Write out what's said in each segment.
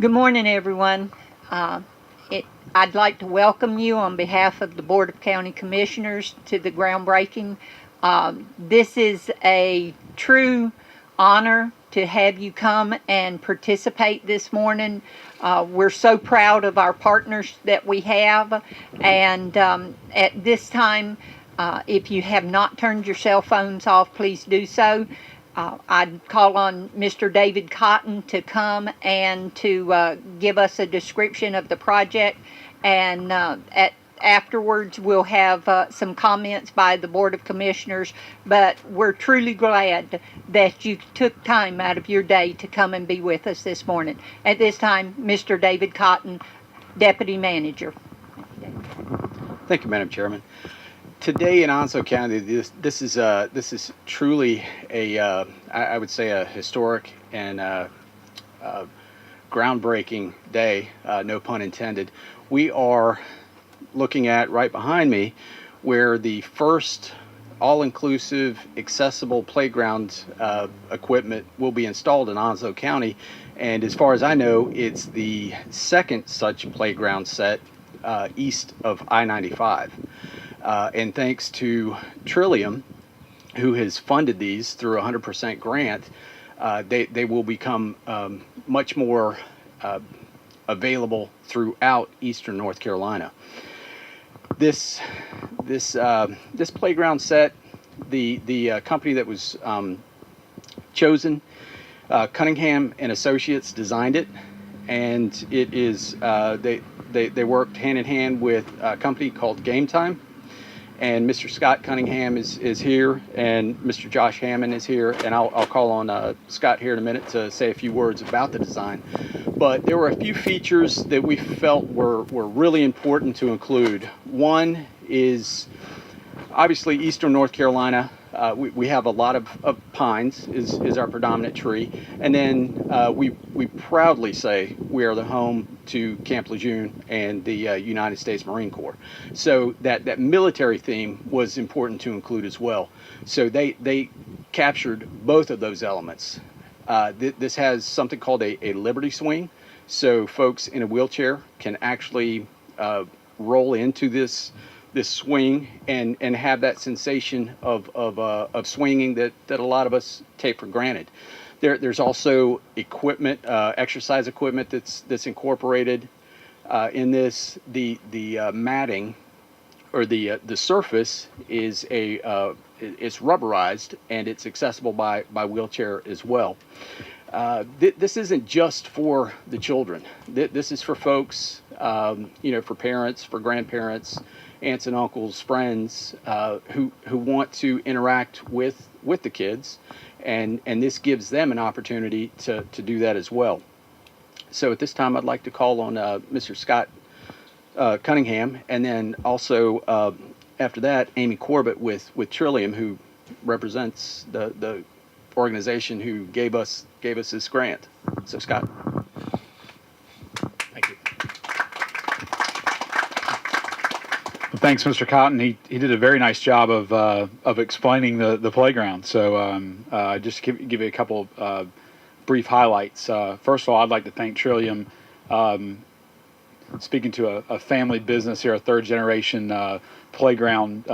Good morning, everyone. Uh, I'd like to welcome you on behalf of the Board of County Commissioners to the groundbreaking. This is a true honor to have you come and participate this morning. We're so proud of our partners that we have, and at this time, if you have not turned your cell phones off, please do so. I'd call on Mr. David Cotton to come and to give us a description of the project, and afterwards we'll have some comments by the Board of Commissioners. But we're truly glad that you took time out of your day to come and be with us this morning. At this time, Mr. David Cotton, Deputy Manager. Thank you, Madam Chairman. Today in Onslow County, this is truly I would say a historic and groundbreaking day, no pun intended. We are looking at right behind me where the first all-inclusive accessible playground equipment will be installed in Onslow County, and as far as I know, it's the second such playground set east of I-95. And thanks to TRILLIUM, who has funded these through a 100% grant, they will become much more available throughout eastern North Carolina. This playground set, the company that was chosen, Cunningham and Associates, designed it, and it is they worked hand in hand with a company called Game Time. And Mr. Scott Cunningham is here, and Mr. Josh Hammond is here, and I'll call on Scott here in a minute to say a few words about the design. But there were a few features that we felt were really important to include. One is obviously eastern North Carolina. We have a lot of pines is our predominant tree, and then we proudly say we are the home to Camp Lejeune and the United States Marine Corps. So that military theme was important to include as well. So they captured both of those elements. This has something called a Liberty Swing, so folks in a wheelchair can actually roll into this swing and have that sensation of swinging that a lot of us take for granted. There's also equipment, exercise equipment that's incorporated in this. The matting or the surface is it's rubberized, and it's accessible by wheelchair as well. This isn't just for the children. This is for folks, for parents, for grandparents, aunts and uncles, friends who want to interact with the kids, and this gives them an opportunity to do that as well. So at this time, I'd like to call on Mr. Scott Cunningham, and then also after that, Amy CORBITT with TRILLIUM, who represents the organization who gave us this grant. So Scott. Thank you. Well, thanks, Mr. Cotton. He did a very nice job of explaining the playground. So just give you a couple brief highlights. First of all, I'd like to thank TRILLIUM. Speaking to a family business here, a third generation playground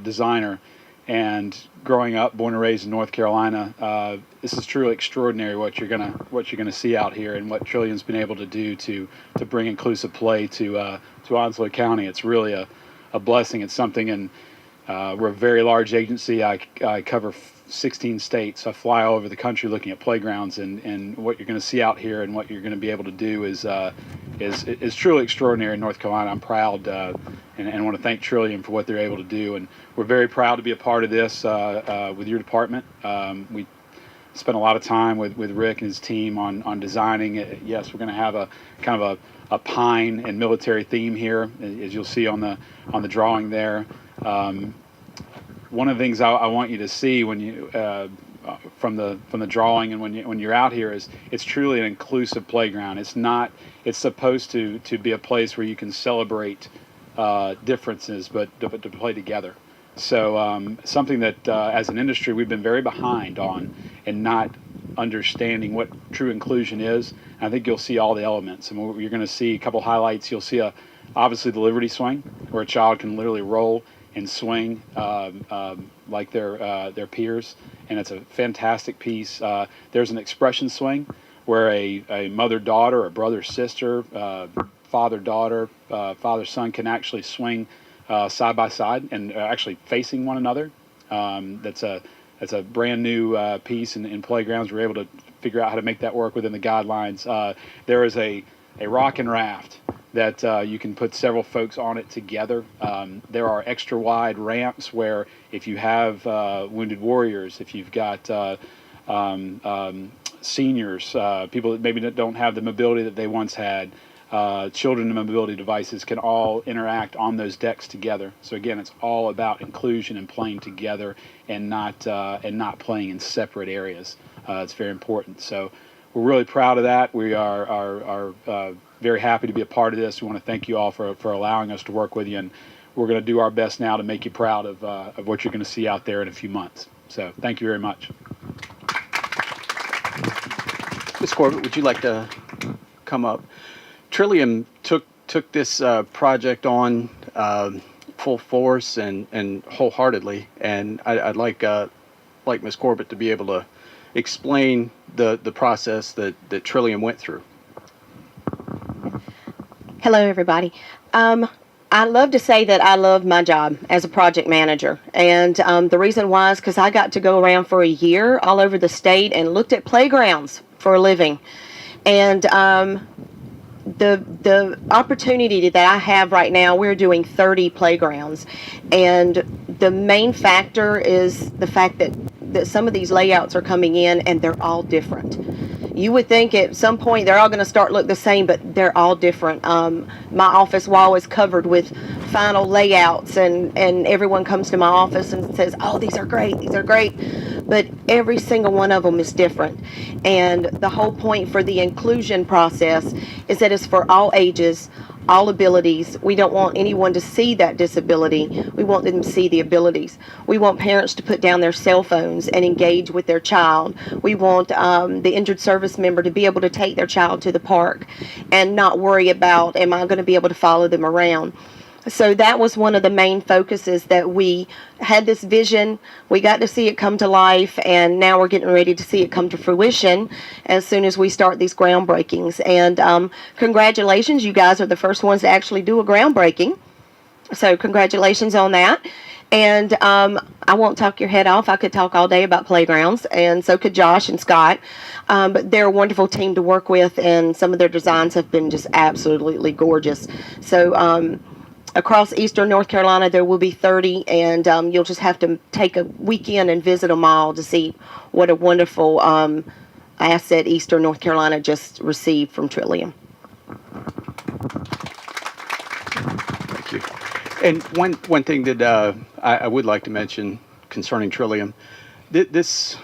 designer, and growing up, born and raised in North Carolina, this is truly extraordinary what you're gonna see out here, and what TRILLIUM's been able to do to bring inclusive play to Onslow County. It's really a blessing. It's something, and we're a very large agency. I cover 16 states. I fly all over the country looking at playgrounds, and what you're going to see out here and what you're going to be able to do is truly extraordinary in North Carolina. I'm proud and want to thank TRILLIUM for what they're able to do, and we're very proud to be a part of this with your department. We spent a lot of time with Rick and his team on designing it. Yes, we're going to have a kind of a pine and military theme here, as you'll see on the drawing there. One of the things I want you to see when you from the drawing and when you're out here is it's truly an inclusive playground. It's supposed to be a place where you can celebrate differences, but to play together. So something that as an industry we've been very behind on, and not understanding what true inclusion is. I think you'll see all the elements, and you're going to see a couple highlights. You'll see obviously the Liberty Swing, where a child can literally roll and swing like their peers, and it's a fantastic piece. There's an expression swing where a mother-daughter, a brother-sister, father-daughter, father-son can actually swing side by side and actually facing one another. That's a brand new piece in playgrounds. We're able to figure out how to make that work within the guidelines. There is a rock and raft that you can put several folks on it together. There are extra wide ramps where if you have wounded warriors, if you've got seniors, people that maybe don't have the mobility that they once had, children and mobility devices can all interact on those decks together. So again, it's all about inclusion and playing together and not playing in separate areas. It's very important. So we're really proud of that. We are very happy to be a part of this. We want to thank you all for allowing us to work with you, and we're going to do our best now to make you proud of what you're going to see out there in a few months. So thank you very much. Ms. Corbett, would you like to come up? TRILLIUM took this project on full force and wholeheartedly, and I'd like Ms. Corbett to be able to explain the process that TRILLIUM went through. Hello, everybody. I love to say that I love my job as a project manager, and the reason why is because I got to go around for a year all over the state and looked at playgrounds for a living, and the opportunity that I have right now, we're doing 30 playgrounds, and the main factor is the fact that some of these layouts are coming in and they're all different. You would think at some point they're all going to start look the same, but they're all different. My office wall is covered with final layouts, and everyone comes to my office and says, "Oh, these are great, these are great." But every single one of them is different. And the whole point for the inclusion process is that it's for all ages, all abilities. We don't want anyone to see that disability. We want them to see the abilities. We want parents to put down their cell phones and engage with their child. We want the injured service member to be able to take their child to the park and not worry about, am I going to be able to follow them around? So that was one of the main focuses, that we had this vision, we got to see it come to life, and now we're getting ready to see it come to fruition as soon as we start these groundbreakings. And congratulations, you guys are the first ones to actually do a groundbreaking. So congratulations on that. And I won't talk your head off. I could talk all day about playgrounds, and so could Josh and Scott. But they're a wonderful team to work with, and some of their designs have been just absolutely gorgeous. So across eastern North Carolina, there will be 30, and you'll just have to take a weekend and visit them all to see what a wonderful asset eastern North Carolina just received from TRILLIUM. Thank you. And one thing that I would like to mention concerning TRILLIUM, this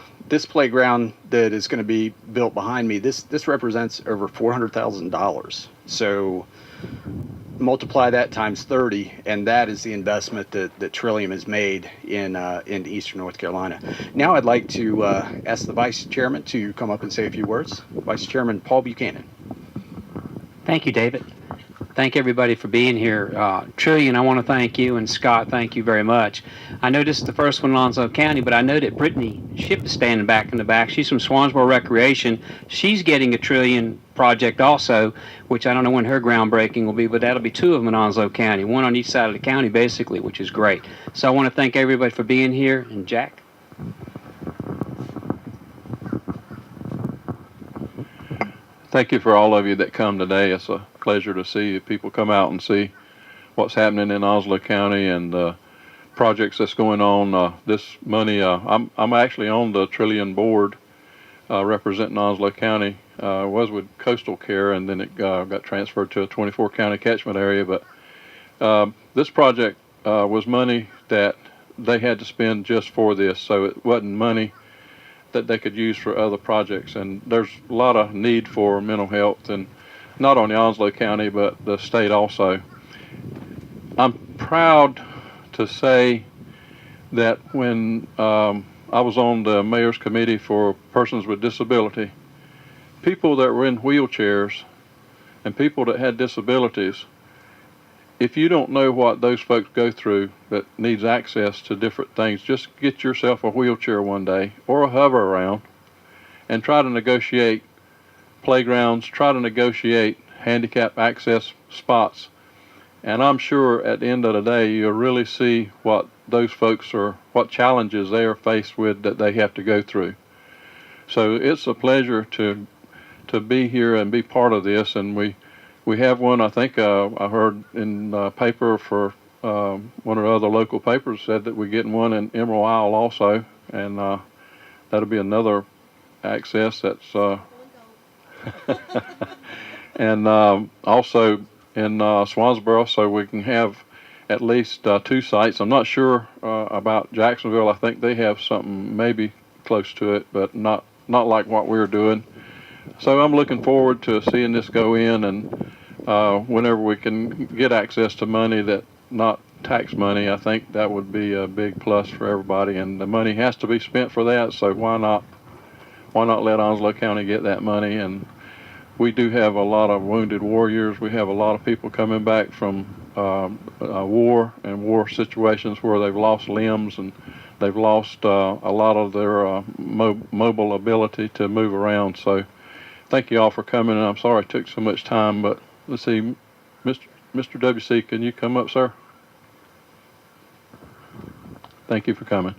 playground that is going to be built behind me, this represents over $400,000. So multiply that times 30, and that is the investment that TRILLIUM has made in eastern North Carolina. Now I'd like to ask the Vice Chairman to come up and say a few words. Vice Chairman Paul Buchanan. Thank you, David. Thank everybody for being here. TRILLIUM, I want to thank you, and Scott, thank you very much. I know this is the first one in Onslow County, but I know that Brittany Ship is standing back in the back. She's from Swansboro Recreation. She's getting a TRILLIUM project also, which I don't know when her groundbreaking will be, but that'll be 2 of them in Onslow County, one on each side of the county, basically, which is great. So I want to thank everybody for being here. And Jack? Thank you for all of you that come today. It's a pleasure to see people come out and see what's happening in Onslow County and projects that's going on. This money, I'm actually on the TRILLIUM board representing Onslow County. I was with Coastal Care, and then it got transferred to a 24 county catchment area. But this project was money that they had to spend just for this, so it wasn't money that they could use for other projects. And there's a lot of need for mental health, and not only Onslow County, but the state also. I'm proud to say that when I was on the mayor's committee for persons with disability. People that were in wheelchairs and people that had disabilities, if you don't know what those folks go through that needs access to different things, just get yourself a wheelchair one day or a hover around and try to negotiate playgrounds, try to negotiate handicap access spots. And I'm sure at the end of the day, you'll really see what those folks are, what challenges they are faced with that they have to go through. So it's a pleasure to be here and be part of this. And we have one, I think I heard in paper for one of the other local papers said that we're getting one in Emerald Isle also. And that'll be another access that's, and also in Swansboro, so we can have at least 2 sites. I'm not sure about Jacksonville. I think they have something maybe close to it, but not like what we're doing. So I'm looking forward to seeing this go in, and whenever we can get access to money that not tax money, I think that would be a big plus for everybody. And the money has to be spent for that, so why not let Onslow County get that money? And we do have a lot of wounded warriors. We have a lot of people coming back from war and war situations where they've lost limbs and they've lost a lot of their mobile ability to move around. So thank you all for coming, and I'm sorry it took so much time, but let's see, Mr. WC, can you come up, sir? Thank you for coming.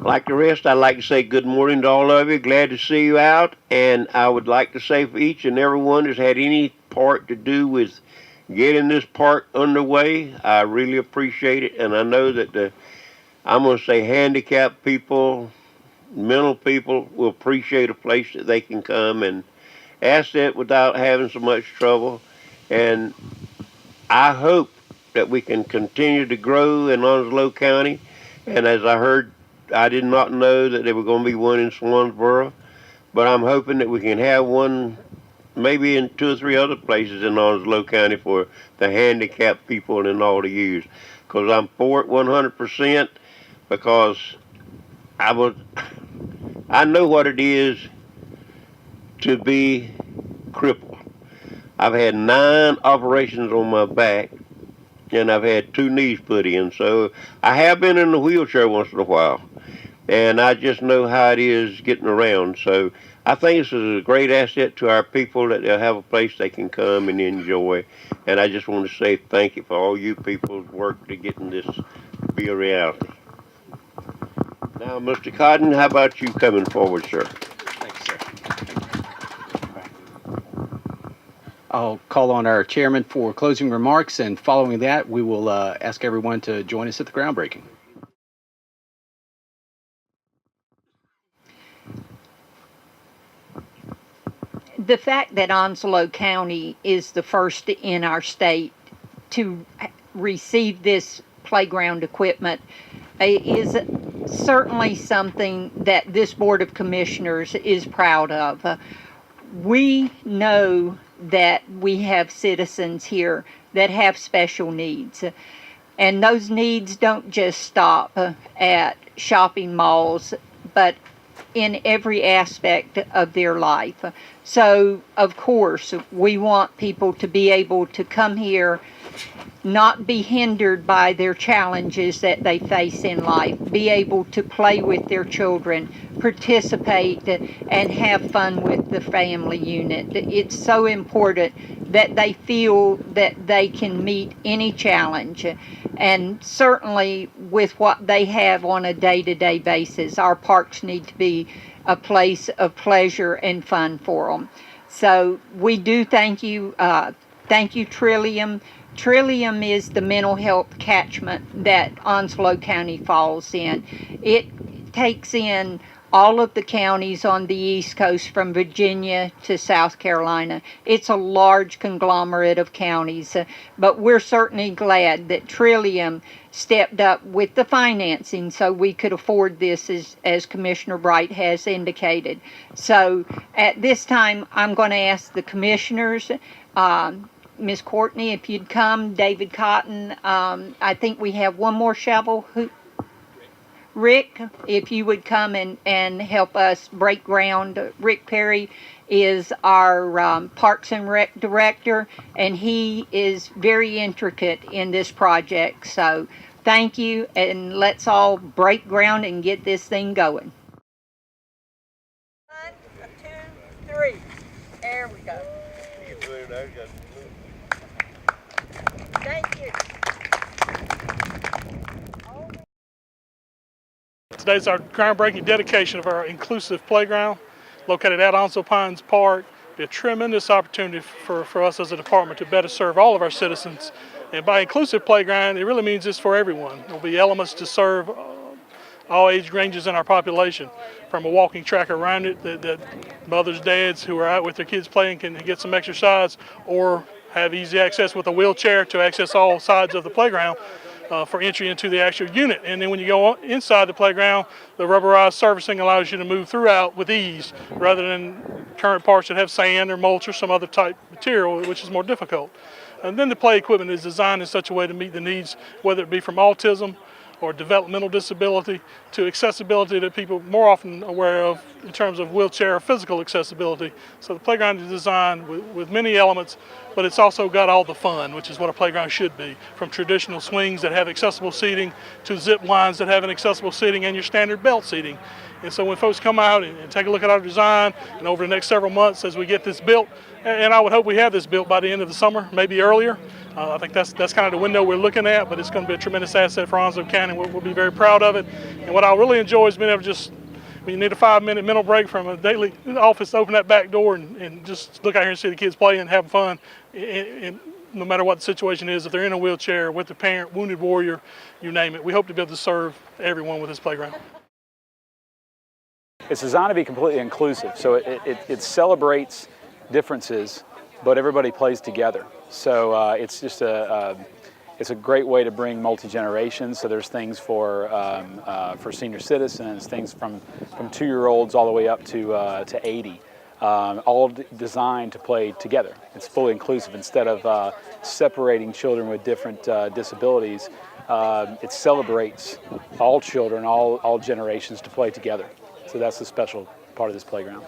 Like the rest, I'd like to say good morning to all of you. Glad to see you out. And I would like to say for each and every one that's had any part to do with getting this park underway, I really appreciate it. And I know that I'm going to say handicapped people, mental people will appreciate a place that they can come and access without having so much trouble. And I hope that we can continue to grow in Onslow County. And as I heard, I did not know that there were going to be one in Swansboro, but I'm hoping that we can have one maybe in 2 or 3 other places in Onslow County for the handicapped people and all to use. Because I'm for it 100%, because I know what it is to be crippled. I've had 9 operations on my back, and I've had 2 knees put in. So I have been in a wheelchair once in a while, and I just know how it is getting around. So I think this is a great asset to our people, that they'll have a place they can come and enjoy. And I just want to say thank you for all you people's work to getting this to be a reality. Now, Mr. Cotton, how about you coming forward, sir? Thanks, sir. I'll call on our chairman for closing remarks, and following that, we will ask everyone to join us at the groundbreaking. The fact that Onslow County is the first in our state to receive this playground equipment is certainly something that this Board of Commissioners is proud of. We know that we have citizens here that have special needs, and those needs don't just stop at shopping malls, but in every aspect of their life. So, of course, we want people to be able to come here, not be hindered by their challenges that they face in life, be able to play with their children, participate, and have fun with the family unit. It's so important that they feel that they can meet any challenge. And certainly with what they have on a day-to-day basis, our parks need to be a place of pleasure and fun for them. So we do thank you. Thank you, TRILLIUM. TRILLIUM is the mental health catchment that Onslow County falls in. It takes in all of the counties on the East Coast from Virginia to South Carolina. It's a large conglomerate of counties, but we're certainly glad that TRILLIUM stepped up with the financing so we could afford this, as Commissioner Bright has indicated. So at this time, I'm going to ask the commissioners Miss Courtney, if you'd come, David Cotton. I think we have one more shovel. Rick, if you would come and help us break ground. Rick Perry is our Parks and Rec director, and he is very intricate in this project. So thank you, and let's all break ground and get this thing going. 1, 2, 3. There we go. Thank you. Today's our groundbreaking dedication of our inclusive playground located at Onslow Pines Park. It'll be a tremendous opportunity for us as a department to better serve all of our citizens. And by inclusive playground, it really means it's for everyone. There'll be elements to serve all age ranges in our population, from a walking track around it that mothers, dads who are out with their kids playing can get some exercise, or have easy access with a wheelchair to access all sides of the playground for entry into the actual unit. And then when you go inside the playground, the rubberized surfacing allows you to move throughout with ease, rather than current parts that have sand or mulch or some other type material, which is more difficult. And then the play equipment is designed in such a way to meet the needs, whether it be from autism or developmental disability to accessibility that people more often aware of in terms of wheelchair or physical accessibility. So the playground is designed with many elements, but it's also got all the fun, which is what a playground should be, from traditional swings that have accessible seating to zip lines that have an accessible seating and your standard belt seating. And so when folks come out and take a look at our design, and over the next several months as we get this built, and I would hope we have this built by the end of the summer, maybe earlier. I think that's kind of the window we're looking at, but it's going to be a tremendous asset for Onslow County. We'll be very proud of it. And what I really enjoy is being able to just, when you need a 5-minute mental break from a daily office, open that back door and just look out here and see the kids playing and having fun. And no matter what the situation is, if they're in a wheelchair, with a parent, wounded warrior, you name it. We hope to be able to serve everyone with this playground. It's designed to be completely inclusive, so it celebrates differences, but everybody plays together. So it's just it's a great way to bring multi-generations. So there's things for senior citizens, things from 2-year-olds all the way up to 80, all designed to play together. It's fully inclusive. Instead of separating children with different disabilities, it celebrates all children, all generations to play together. So that's the special part of this playground.